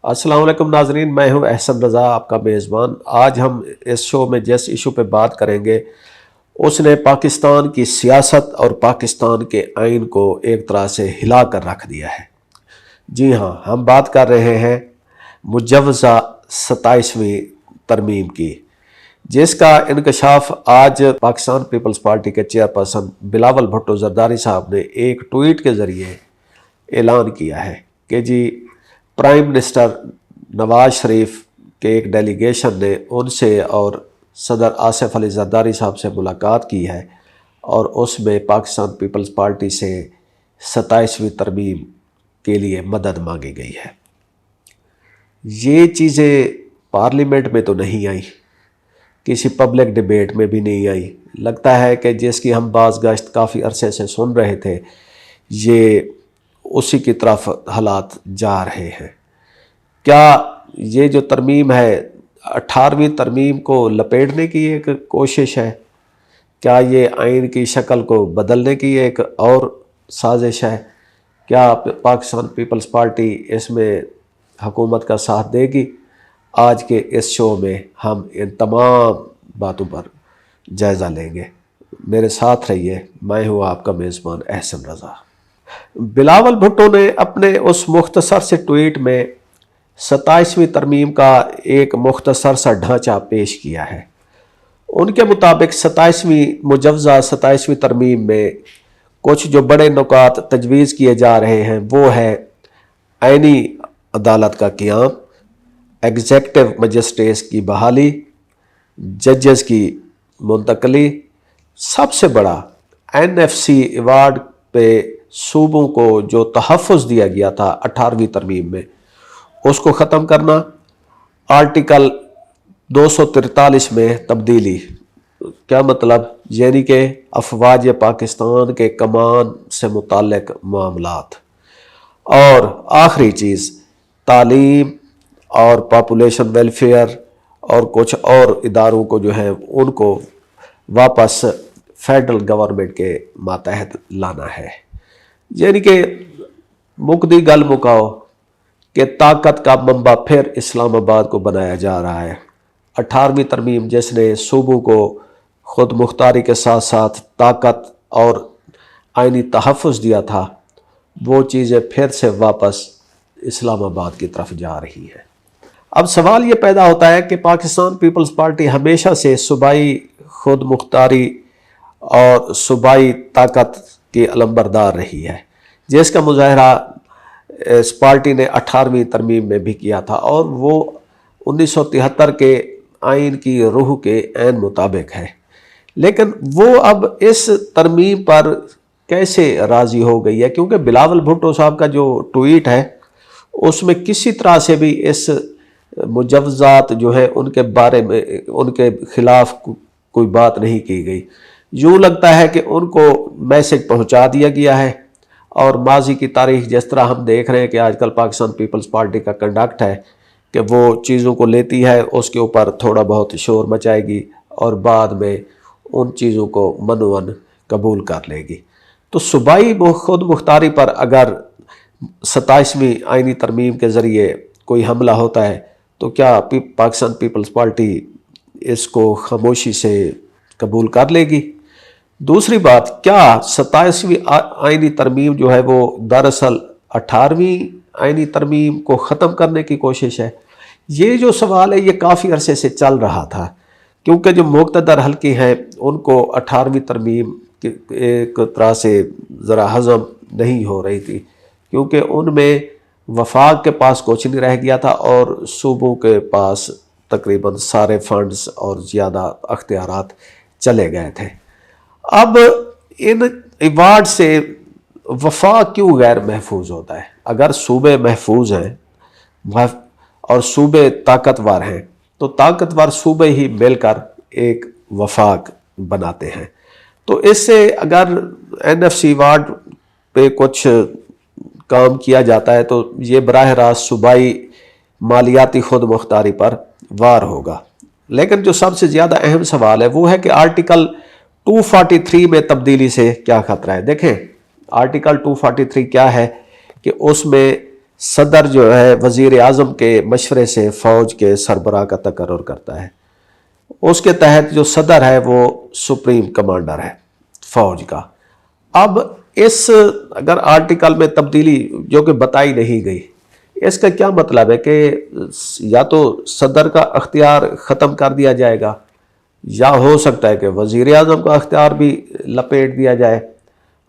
السلام علیکم ناظرین، میں ہوں احسن رضا، آپ کا میزبان۔ آج ہم اس شو میں جس ایشو پہ بات کریں گے اس نے پاکستان کی سیاست اور پاکستان کے آئین کو ایک طرح سے ہلا کر رکھ دیا ہے۔ جی ہاں، ہم بات کر رہے ہیں مجوزہ 27ویں ترمیم کی، جس کا انکشاف آج پاکستان پیپلز پارٹی کے چیئرپرسن بلاول بھٹو زرداری صاحب نے ایک ٹویٹ کے ذریعے اعلان کیا ہے کہ g prime minister Nawaz Sharif کے ایک ڈیلیگیشن نے ان سے اور صدر آصف علی زرداری صاحب سے ملاقات کی ہے اور اس میں پاکستان پیپلز پارٹی سے 27ویں ترمیم کے لیے مدد مانگی گئی ہے۔ یہ چیزیں پارلیمنٹ میں تو نہیں آئی، کسی پبلک ڈیبیٹ میں بھی نہیں آئی۔ لگتا ہے کہ جس کی ہم باز گشت کافی عرصے سے سن رہے تھے، یہ اسی کی طرف حالات جا رہے ہیں۔ کیا یہ جو ترمیم ہے 18ویں ترمیم کو لپیٹنے کی ایک کوشش ہے؟ کیا یہ آئین کی شکل کو بدلنے کی ایک اور سازش ہے؟ کیا پاکستان پیپلز پارٹی اس میں حکومت کا ساتھ دے گی؟ آج کے اس شو میں ہم ان تمام باتوں پر جائزہ لیں گے۔ میرے ساتھ رہیے، میں ہوں آپ کا میزبان احسن رضا۔ بلاول بھٹو نے اپنے اس مختصر سے ٹویٹ میں 27ویں ترمیم کا ایک مختصر سا ڈھانچہ پیش کیا ہے۔ ان کے مطابق 27ویں ترمیم میں کچھ جو بڑے نکات تجویز کیے جا رہے ہیں وہ ہے آئینی عدالت کا قیام، ایگزیکٹو مجسٹریٹس کی بحالی، ججز کی منتقلی، سب سے بڑا NFC ایوارڈ پہ صوبوں کو جو تحفظ دیا گیا تھا 18ویں ترمیم میں اس کو ختم کرنا، آرٹیکل 243 میں تبدیلی۔ کیا مطلب؟ یعنی کہ افواج پاکستان کے کمان سے متعلق معاملات۔ اور آخری چیز تعلیم اور پاپولیشن ویلفیئر اور کچھ اور اداروں کو جو ہے ان کو واپس فیڈرل گورنمنٹ کے ماتحت لانا ہے۔ یعنی کہ مقدی گل مکاؤ کہ طاقت کا منبع پھر اسلام آباد کو بنایا جا رہا ہے۔ 18ویں ترمیم جس نے صوبوں کو خود مختاری کے ساتھ ساتھ طاقت اور آئینی تحفظ دیا تھا، وہ چیزیں پھر سے واپس اسلام آباد کی طرف جا رہی ہیں۔ اب سوال یہ پیدا ہوتا ہے کہ پاکستان پیپلز پارٹی ہمیشہ سے صوبائی خود مختاری اور صوبائی طاقت کی علمبردار رہی ہے، جس کا مظاہرہ اس پارٹی نے 18ویں ترمیم میں بھی کیا تھا، اور وہ 1973 کے آئین کی روح کے عین مطابق ہے۔ لیکن وہ اب اس ترمیم پر کیسے راضی ہو گئی ہے؟ کیونکہ بلاول بھٹو صاحب کا جو ٹویٹ ہے اس میں کسی طرح سے بھی اس مجوزات جو ہے ان کے بارے میں ان کے خلاف کوئی بات نہیں کی گئی۔ یوں لگتا ہے کہ ان کو میسج پہنچا دیا گیا ہے، اور ماضی کی تاریخ جس طرح ہم دیکھ رہے ہیں کہ آج کل پاکستان پیپلز پارٹی کا کنڈکٹ ہے کہ وہ چیزوں کو لیتی ہے، اس کے اوپر تھوڑا بہت شور مچائے گی اور بعد میں ان چیزوں کو منون قبول کر لے گی۔ تو صوبائی خود مختاری پر اگر 27ویں آئینی ترمیم کے ذریعے کوئی حملہ ہوتا ہے تو کیا پاکستان پیپلز پارٹی اس کو خاموشی سے قبول کر لے گی؟ دوسری بات، کیا 27ویں آئینی ترمیم جو ہے وہ دراصل 18ویں آئینی ترمیم کو ختم کرنے کی کوشش ہے؟ یہ جو سوال ہے یہ کافی عرصے سے چل رہا تھا، کیونکہ جو مقتدر حلقے ہیں ان کو 18ویں ترمیم ایک طرح سے ذرا ہضم نہیں ہو رہی تھی، کیونکہ ان میں وفاق کے پاس کچھ نہیں رہ گیا تھا اور صوبوں کے پاس تقریباً سارے فنڈز اور زیادہ اختیارات چلے گئے تھے۔ اب ان ایوارڈ سے وفاق کیوں غیر محفوظ ہوتا ہے؟ اگر صوبے محفوظ ہیں اور صوبے طاقتور ہیں تو طاقتور صوبے ہی مل کر ایک وفاق بناتے ہیں۔ تو اس سے اگر NFC ایوارڈ پہ کچھ کام کیا جاتا ہے تو یہ براہ راست صوبائی مالیاتی خود مختاری پر وار ہوگا۔ لیکن جو سب سے زیادہ اہم سوال ہے وہ ہے کہ آرٹیکل 243 میں تبدیلی سے کیا خطرہ ہے؟ دیکھیں آرٹیکل 243 کیا ہے کہ اس میں صدر جو ہے وزیر اعظم کے مشورے سے فوج کے سربراہ کا تقرر کرتا ہے. اس کے تحت جو صدر ہے وہ سپریم کمانڈر ہے فوج کا. اب اس اگر آرٹیکل میں تبدیلی جو کہ بتائی نہیں گئی، اس کا کیا مطلب ہے کہ یا تو صدر کا اختیار ختم کر دیا جائے گا، یا ہو سکتا ہے کہ وزیر اعظم کا اختیار بھی لپیٹ دیا جائے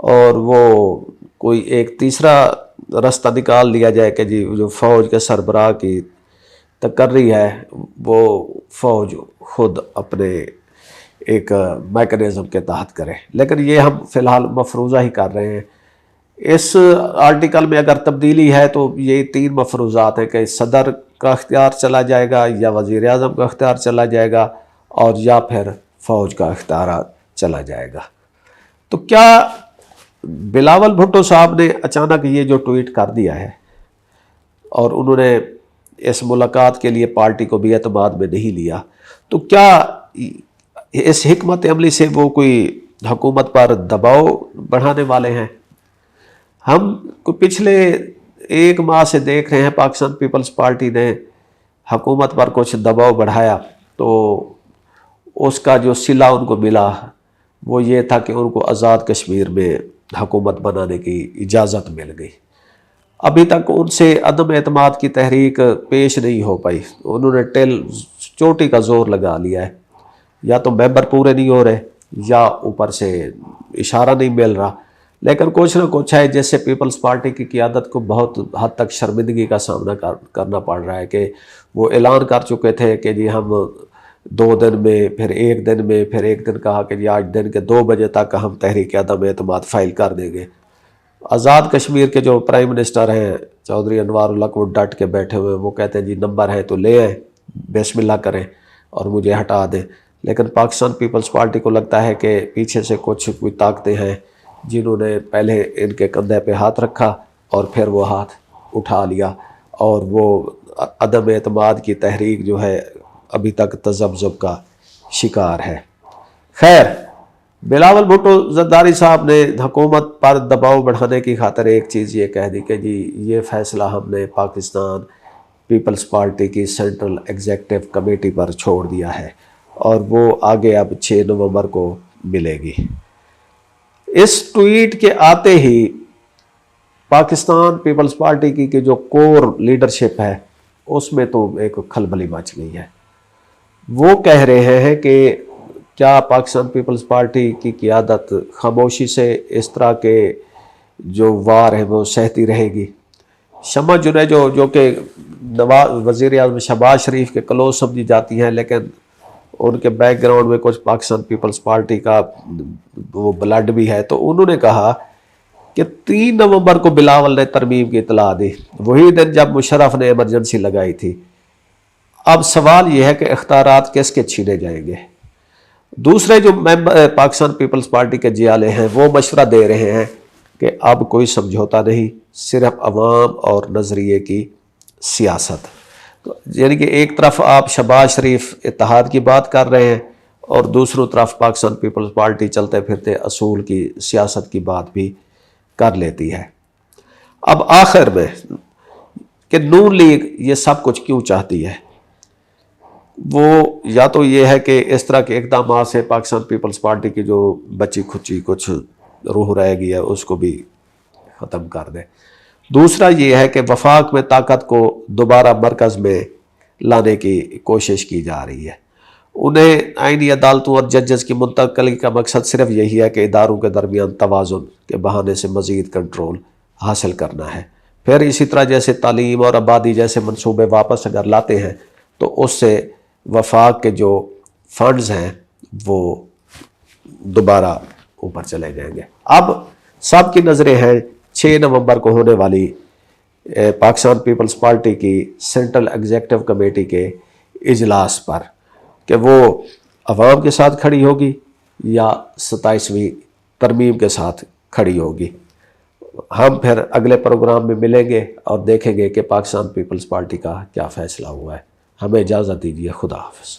اور وہ کوئی ایک تیسرا راستہ نکال لیا جائے کہ جی جو فوج کے سربراہ کی تقرری ہے وہ فوج خود اپنے ایک میکنزم کے تحت کرے. لیکن یہ ہم فی الحال مفروضہ ہی کر رہے ہیں. اس آرٹیکل میں اگر تبدیلی ہے تو یہ 3 مفروضات ہیں کہ صدر کا اختیار چلا جائے گا، یا وزیر اعظم کا اختیار چلا جائے گا، اور یا پھر فوج کا اختیار چلا جائے گا. تو کیا بلاول بھٹو صاحب نے اچانک یہ جو ٹویٹ کر دیا ہے اور انہوں نے اس ملاقات کے لیے پارٹی کو بھی اعتماد میں نہیں لیا، تو کیا اس حکمت عملی سے وہ کوئی حکومت پر دباؤ بڑھانے والے ہیں؟ ہم پچھلے 1 ماہ سے دیکھ رہے ہیں پاکستان پیپلز پارٹی نے حکومت پر کچھ دباؤ بڑھایا، تو اس کا جو صلہ ان کو ملا وہ یہ تھا کہ ان کو آزاد کشمیر میں حکومت بنانے کی اجازت مل گئی. ابھی تک ان سے عدم اعتماد کی تحریک پیش نہیں ہو پائی. انہوں نے چوٹی کا زور لگا لیا ہے، یا تو ممبر پورے نہیں ہو رہے یا اوپر سے اشارہ نہیں مل رہا. لیکن کچھ نہ کچھ ہے جس سے پیپلز پارٹی کی قیادت کو بہت حد تک شرمندگی کا سامنا کرنا پڑ رہا ہے کہ وہ اعلان کر چکے تھے کہ جی ہم 2 دن میں، پھر 1 دن میں، پھر 1 دن کہا کہ جی آج دن کے 2 بجے تک ہم تحریک عدم اعتماد فائل کر دیں گے. آزاد کشمیر کے جو پرائم منسٹر ہیں چودھری انوار الحق وہ ڈٹ کے بیٹھے ہوئے، وہ کہتے ہیں جی نمبر ہے تو لے آئیں، بسم اللہ کریں اور مجھے ہٹا دیں. لیکن پاکستان پیپلز پارٹی کو لگتا ہے کہ پیچھے سے کوئی طاقتیں ہیں جنہوں نے پہلے ان کے کندھے پہ ہاتھ رکھا اور پھر وہ ہاتھ اٹھا لیا، اور وہ عدم اعتماد کی تحریک جو ہے ابھی تک تذبذب کا شکار ہے. خیر، بلاول بھٹو زرداری صاحب نے حکومت پر دباؤ بڑھانے کی خاطر ایک چیز یہ کہہ دی کہ جی یہ فیصلہ ہم نے پاکستان پیپلز پارٹی کی سینٹرل ایگزیکٹو کمیٹی پر چھوڑ دیا ہے، اور وہ آگے اب 6 نومبر کو ملے گی. اس ٹویٹ کے آتے ہی پاکستان پیپلز پارٹی کی جو کور لیڈرشپ ہے اس میں تو ایک کھلبلی مچ گئی ہے. وہ کہہ رہے ہیں کہ کیا پاکستان پیپلز پارٹی کی قیادت خاموشی سے اس طرح کے جو وار ہیں وہ سہتی رہے گی؟ شمع جنید جو کہ وزیر اعظم شہباز شریف کے کلوز سمجھی جاتی ہیں، لیکن ان کے بیک گراؤنڈ میں کچھ پاکستان پیپلز پارٹی کا وہ بلڈ بھی ہے، تو انہوں نے کہا کہ 3 نومبر کو بلاول نے ترمیم کی اطلاع دی، وہی دن جب مشرف نے ایمرجنسی لگائی تھی. اب سوال یہ ہے کہ اختیارات کس کے چھینے جائیں گے؟ دوسرے جو پاکستان پیپلز پارٹی کے جیالے ہیں وہ مشورہ دے رہے ہیں کہ اب کوئی سمجھوتا نہیں، صرف عوام اور نظریے کی سیاست. یعنی کہ ایک طرف آپ شہباز شریف اتحاد کی بات کر رہے ہیں اور دوسری طرف پاکستان پیپلز پارٹی چلتے پھرتے اصول کی سیاست کی بات بھی کر لیتی ہے. اب آخر میں کہ نون لیگ یہ سب کچھ کیوں چاہتی ہے، وہ یا تو یہ ہے کہ اس طرح کے اقدامات سے پاکستان پیپلز پارٹی کی جو بچی کھچی کچھ روح رہ گئی ہے اس کو بھی ختم کر دے. دوسرا یہ ہے کہ وفاق میں طاقت کو دوبارہ مرکز میں لانے کی کوشش کی جا رہی ہے. انہیں آئینی عدالتوں اور ججز کی منتقلی کا مقصد صرف یہی ہے کہ اداروں کے درمیان توازن کے بہانے سے مزید کنٹرول حاصل کرنا ہے. پھر اسی طرح جیسے تعلیم اور آبادی جیسے منصوبے واپس اگر لاتے ہیں تو اس سے وفاق کے جو فنڈز ہیں وہ دوبارہ اوپر چلے جائیں گے. اب سب کی نظریں ہیں 6 نومبر کو ہونے والی پاکستان پیپلز پارٹی کی سینٹرل ایگزیکٹو کمیٹی کے اجلاس پر کہ وہ عوام کے ساتھ کھڑی ہوگی یا 27ویں ترمیم کے ساتھ کھڑی ہوگی. ہم پھر اگلے پروگرام میں ملیں گے اور دیکھیں گے کہ پاکستان پیپلز پارٹی کا کیا فیصلہ ہوا ہے. ہمیں اجازت دیجیے. خدا حافظ.